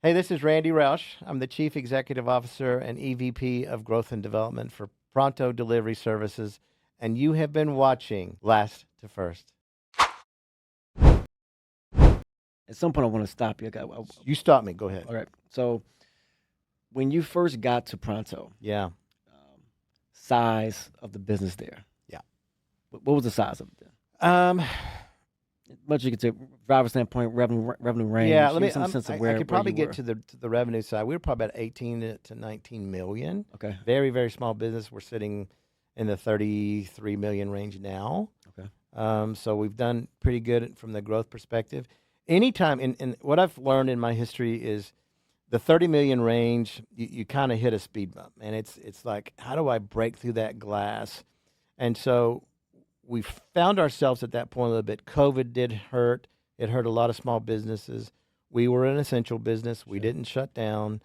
Hey, this is Randy Roush. I'm the Chief Executive Officer and EVP of Growth and Development for Pronto Delivery Services, and you have been watching Last to First. At some point, I want to stop you. You stop me. Go ahead. All right. So, when you first got to Pronto, Yeah. size of the business there. Yeah. What was the size of it then? Um, Much you could say, driver standpoint, revenue range. yeah. Give me some sense of where I could probably you get were. to the revenue side. We were probably about 18 to 19 million. Okay. Very, very small business. We're sitting in the 33 million range now. Okay. So we've done pretty good from the growth perspective. Anytime, and what I've learned in my history is the 30 million range, you kind of hit a speed bump. And it's like, how do I break through that glass? And so we found ourselves at that point a little bit. COVID did hurt. It hurt a lot of small businesses. We were an essential business. We Sure. didn't shut down,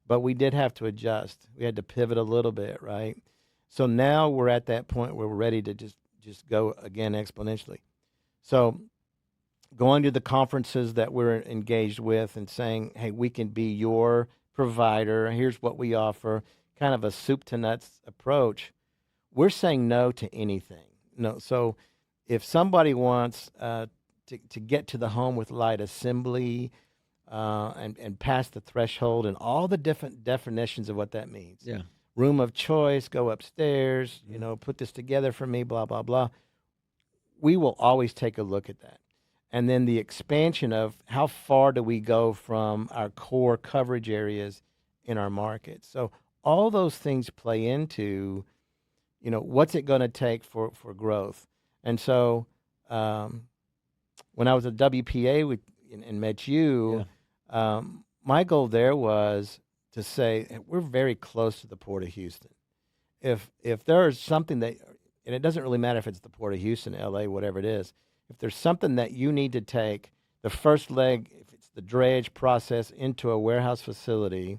but we did have to adjust. We had to pivot a little bit, right? So now we're at that point where we're ready to just go again exponentially. So going to the conferences that we're engaged with and saying, hey, we can be your provider. Here's what we offer, kind of a soup to nuts approach. We're saying no to anything. No. So if somebody wants to get to the home with light assembly and pass the threshold and all the different definitions of what that means. Yeah. Room of choice, go upstairs, put this together for me, blah, blah, blah. We will always take a look at that. And then the expansion of how far do we go from our core coverage areas in our market. So all those things play into, what's it going to take for growth. And so when I was at WPA and met you, my goal there was to say we're very close to the Port of Houston. If there is something that, and it doesn't really matter if it's the Port of Houston, LA, whatever it is, if there's something that you need to take the first leg, if it's the dredge process into a warehouse facility,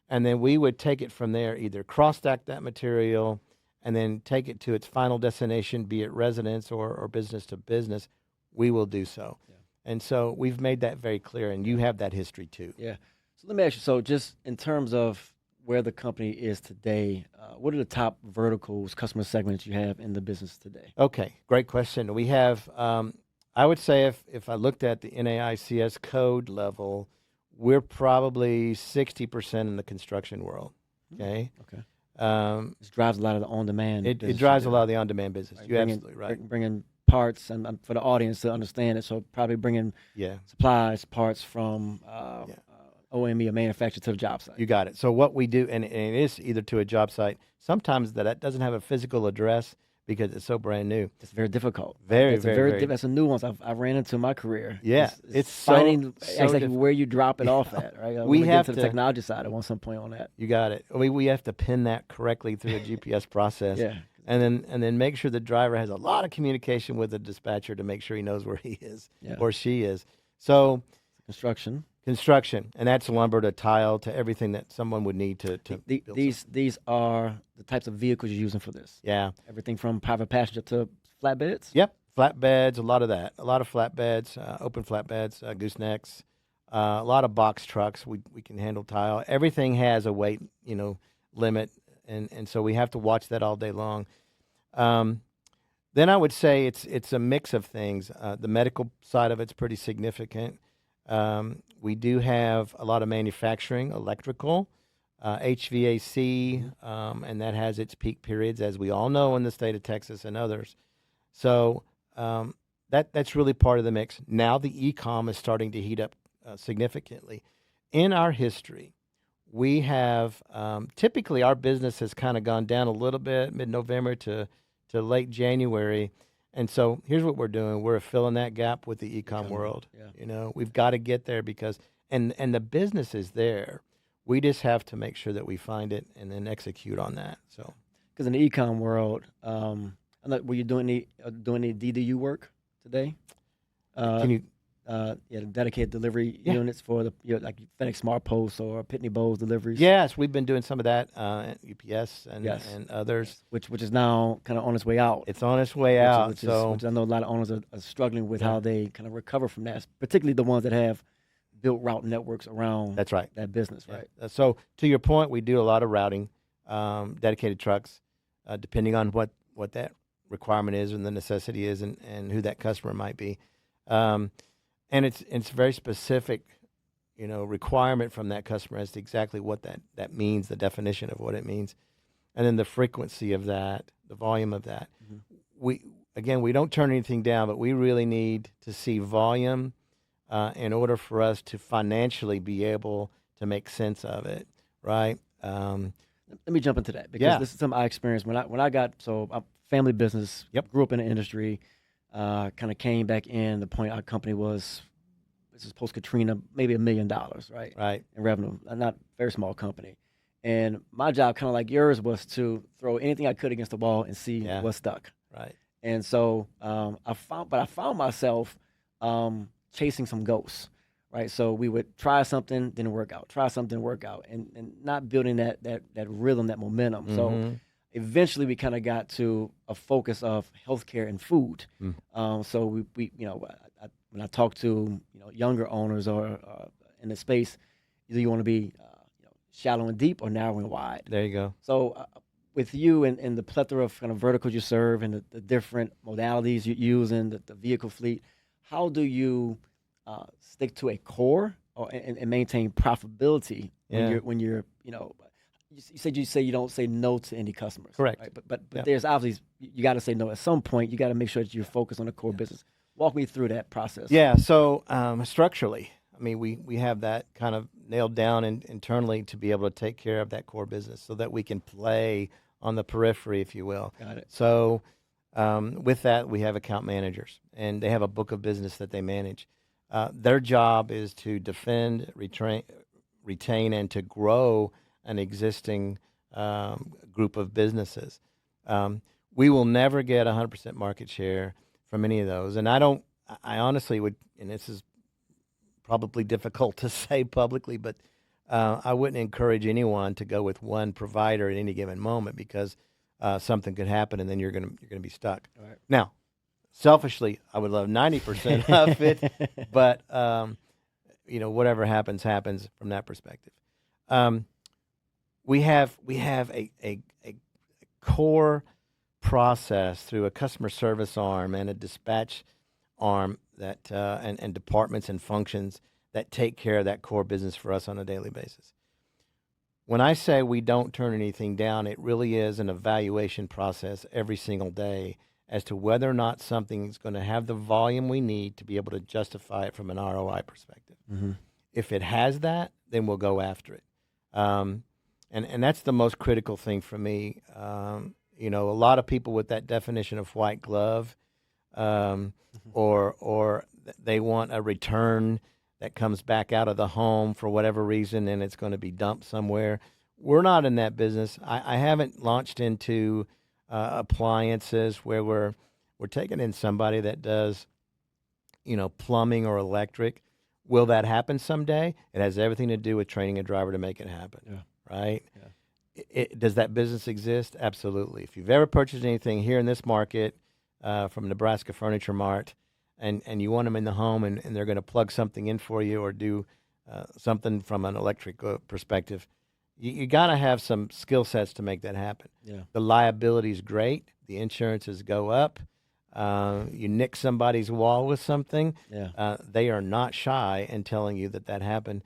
and then we would take it from there, either cross-stack that material and then take it to its final destination, be it residence or business to business, we will do so. Yeah. And so we've made that very clear, and you have that history too. Yeah. So let me ask you. So just in terms of where the company is today, what are the top verticals, customer segments you have in the business today? Okay, great question. We have, I would say if I looked at the NAICS code level, we're probably 60% in the construction world. Okay. Okay. This drives a lot of the on-demand. It drives a lot of the on-demand business. Right, You're absolutely right. Bringing parts, and for the audience to understand it, so probably bringing supplies, parts from OME, a manufacturer, to the job site. You got it. So what we do, and it is either to a job site, sometimes that doesn't have a physical address because it's so brand new. It's very difficult. Very. That's a nuance I've ran into in my career. Yeah, it's finding so exactly where you drop it off at. Right, we have to the technology side at some point on that. You got it. We have to pin that correctly through a GPS process. Yeah. And then make sure the driver has a lot of communication with the dispatcher to make sure he knows where he is or she is. So construction, and that's lumber to tile to everything that someone would need to build these are the types of vehicles you're using for this. Yeah. Everything from private passenger to flatbeds? Yep. Flatbeds, a lot of that. A lot of flatbeds, open flatbeds, goosenecks, a lot of box trucks. We can handle tile. Everything has a weight, limit, and so we have to watch that all day long. Then I would say it's a mix of things. The medical side of it's pretty significant. We do have a lot of manufacturing, electrical, HVAC, and that has its peak periods, as we all know in the state of Texas and others. So that's really part of the mix. Now the e-com is starting to heat up significantly. In our history, we have typically our business has kind of gone down a little bit mid-November to late January. And so here's what we're doing. We're filling that gap with the e-com world. Yeah. We've got to get there because and the business is there. We just have to make sure that we find it and then execute on that. So because in the e-com world, were you doing any DDU work today? Can you the dedicated delivery units for the like FedEx Smart Post or Pitney Bowes deliveries? Yes, we've been doing some of that at UPS and others. Which is now kind of on its way out. It's on its way out. Which I know a lot of owners are struggling with how they kind of recover from that, particularly the ones that have built route networks around That's right. that business, Yeah. right? So to your point, we do a lot of routing, dedicated trucks, depending on what that requirement is and the necessity is, and who that customer might be, um, and it's very specific, requirement from that customer as to exactly what that means, the definition of what it means, and then the frequency of that, the volume of that. Mhm. We don't turn anything down, but we really need to see volume in order for us to financially be able to make sense of it, right? Let me jump into that because Yeah. this is something I experienced when I got I'm family business. Yep. Grew up in the industry. Kind of came back in. The point our company was, this is post Katrina, maybe $1 million, right, Right. in revenue. Not very small company. And my job, kind of like yours, was to throw anything I could against the wall and see Yeah. what stuck. Right. And so I found myself chasing some ghosts, right? So we would try something, didn't work out. Try something, work out, and not building that rhythm, that momentum. So Mhm. eventually, we kind of got to a focus of healthcare and food. So we when I talk to younger owners or in the space, either you want to be shallow and deep or narrow and wide. There you go. So with you and the plethora of kind of verticals you serve and the different modalities you use in the vehicle fleet, how do you stick to a core and maintain profitability Yeah. when you're you say you don't say no to any customers, Correct. right? But Yeah. there's obviously, you got to say no at some point. You got to make sure that you're focused on the core business. Walk me through that process. Yeah. So structurally, I mean, we have that kind of nailed down internally to be able to take care of that core business, so that we can play on the periphery, if you will. Got it. So with that, we have account managers, and they have a book of business that they manage. Their job is to defend, retain, and to grow an existing group of businesses. We will never get 100% market share from any of those. And I honestly would, and this is probably difficult to say publicly, but I wouldn't encourage anyone to go with one provider at any given moment, because something could happen and then you're gonna be stuck. All right. Now, selfishly, I would love 90% of it, but whatever happens from that perspective. We have a core process through a customer service arm and a dispatch arm that and departments and functions that take care of that core business for us on a daily basis. When I say we don't turn anything down, it really is an evaluation process every single day as to whether or not something is going to have the volume we need to be able to justify it from an ROI perspective. Mm-hmm. If it has that, then we'll go after it. And that's the most critical thing for me. A lot of people with that definition of white glove, or they want a return that comes back out of the home for whatever reason, and it's going to be dumped somewhere. We're not in that business. I haven't launched into appliances where we're taking in somebody that does, plumbing or electric. Will that happen someday? It has everything to do with training a driver to make it happen. Yeah. Right? Yeah. Does that business exist? Absolutely. If you've ever purchased anything here in this market from Nebraska Furniture Mart, and you want them in the home, and they're going to plug something in for you or do something from an electric perspective, you got to have some skill sets to make that happen. Yeah. The liability is great. The insurances go up. You nick somebody's wall with something. Yeah. They are not shy in telling you that happened.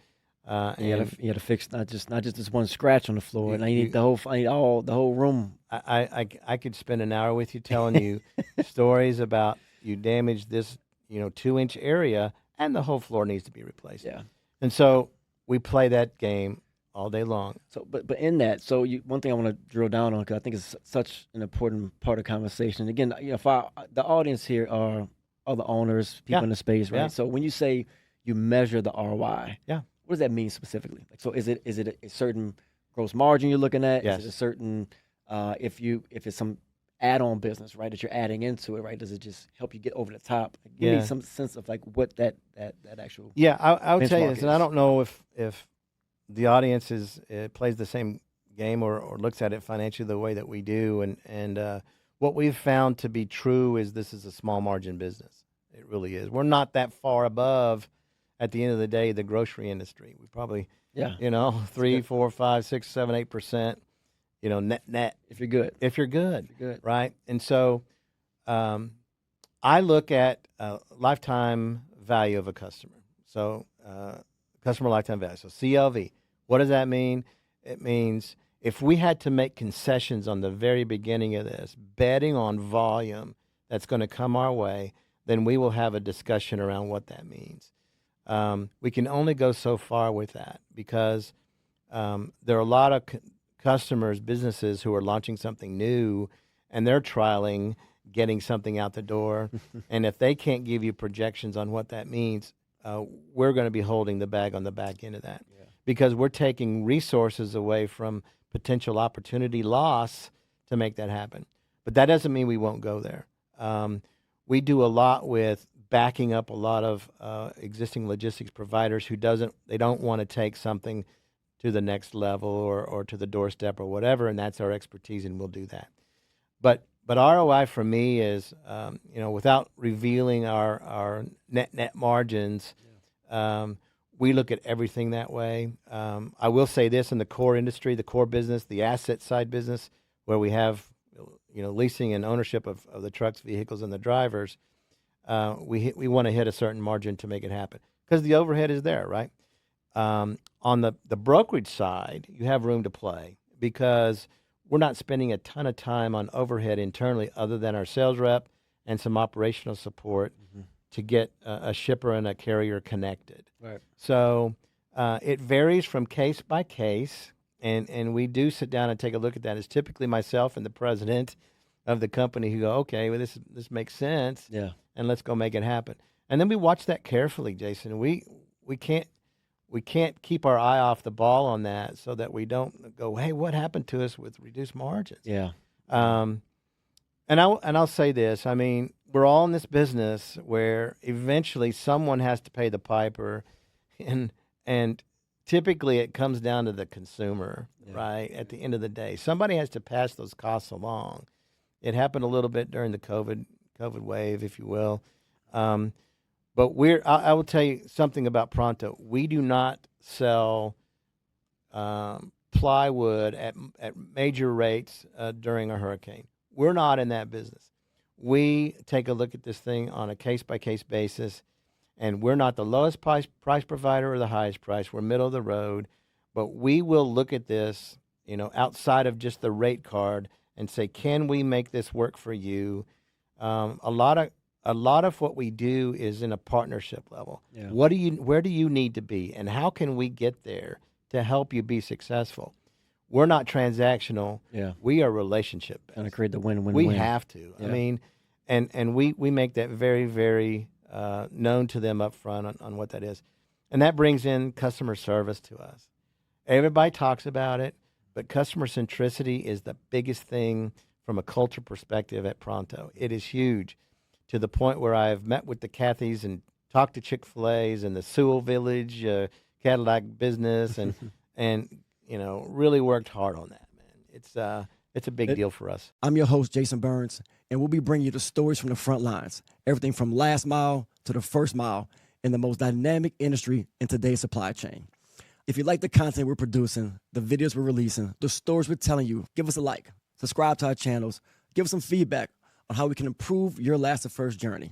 You gotta fix not just this one scratch on the floor, and I need the whole room. I could spend an hour with you telling you stories about you damaged this 2-inch area and the whole floor needs to be replaced. Yeah. And so we play that game all day long. So, but in that, so one thing I want to drill down on, because I think it's such an important part of the conversation. Again, for the audience here are the owners, people in the space, right? Yeah. So when you say you measure the ROI, yeah, what does that mean specifically? Like, so is it a certain gross margin you're looking at? Yes. Is it a certain if it's some add-on business, right, that you're adding into it, right? Does it just help you get over the top? Give me some sense of like what that actual I'll tell you this, is. and I don't know if the audience plays the same game or looks at it financially the way that we do, and what we've found to be true is this is a small margin business. It really is. We're not that far above at the end of the day, the grocery industry. We probably, Yeah. 3, 4, 5, 6, 7, 8%, net. If you're good. If you're good, If you're good. right? And so, I look at lifetime value of a customer. So, customer lifetime value. So CLV. What does that mean? It means if we had to make concessions on the very beginning of this, betting on volume that's going to come our way, then we will have a discussion around what that means. We can only go so far with that because there are a lot of customers, businesses who are launching something new and they're trialing getting something out the door. And if they can't give you projections on what that means, we're going to be holding the bag on the back end of that because we're taking resources away from potential opportunity loss to make that happen. But that doesn't mean we won't go there. We do a lot with backing up a lot of existing logistics providers who they don't want to take something to the next level or to the doorstep or whatever, and that's our expertise, and we'll do that. But ROI for me is, without revealing our net margins, we look at everything that way. I will say this: in the core industry, the core business, the asset side business, where we have leasing and ownership of the trucks, vehicles, and the drivers, we want to hit a certain margin to make it happen because the overhead is there, right? On the brokerage side, you have room to play because we're not spending a ton of time on overhead internally other than our sales rep and some operational support to get a shipper and a carrier connected. Right. So it varies from case by case, and we do sit down and take a look at that. It's typically myself and the president of the company who go, okay, well, this makes sense, and let's go make it happen. And then we watch that carefully, Jason. We can't keep our eye off the ball on that so that we don't go, hey, what happened to us with reduced margins? Yeah. And I'll say this. I mean, we're all in this business where eventually someone has to pay the piper, and typically it comes down to the consumer, right? At the end of the day, somebody has to pass those costs along. It happened a little bit during the COVID wave, if you will. But I will tell you something about Pronto. We do not sell plywood at major rates during a hurricane. We're not in that business. We take a look at this thing on a case-by-case basis, and we're not the lowest price provider or the highest price. We're middle of the road, but we will look at this, outside of just the rate card and say, can we make this work for you? A lot of what we do is in a partnership level. Yeah. Where do you need to be, and how can we get there to help you be successful? We're not transactional. Yeah. We are relationship based. Trying to create the win-win. We have to. Yeah. I mean, and we make that very, very known to them up front on what that is. And that brings in customer service to us. Everybody talks about it, but customer centricity is the biggest thing from a culture perspective at Pronto. It is huge, to the point where I've met with the Cathys and talked to Chick-fil-A's and the Sewell Village Cadillac business and really worked hard on that, man. It's a big deal for us. I'm your host, Jason Burns, and we'll be bringing you the stories from the front lines, everything from last mile to the first mile in the most dynamic industry in today's supply chain. If you like the content we're producing, the videos we're releasing, the stories we're telling you, give us a like, subscribe to our channels, give us some feedback on how we can improve your Last2First journey.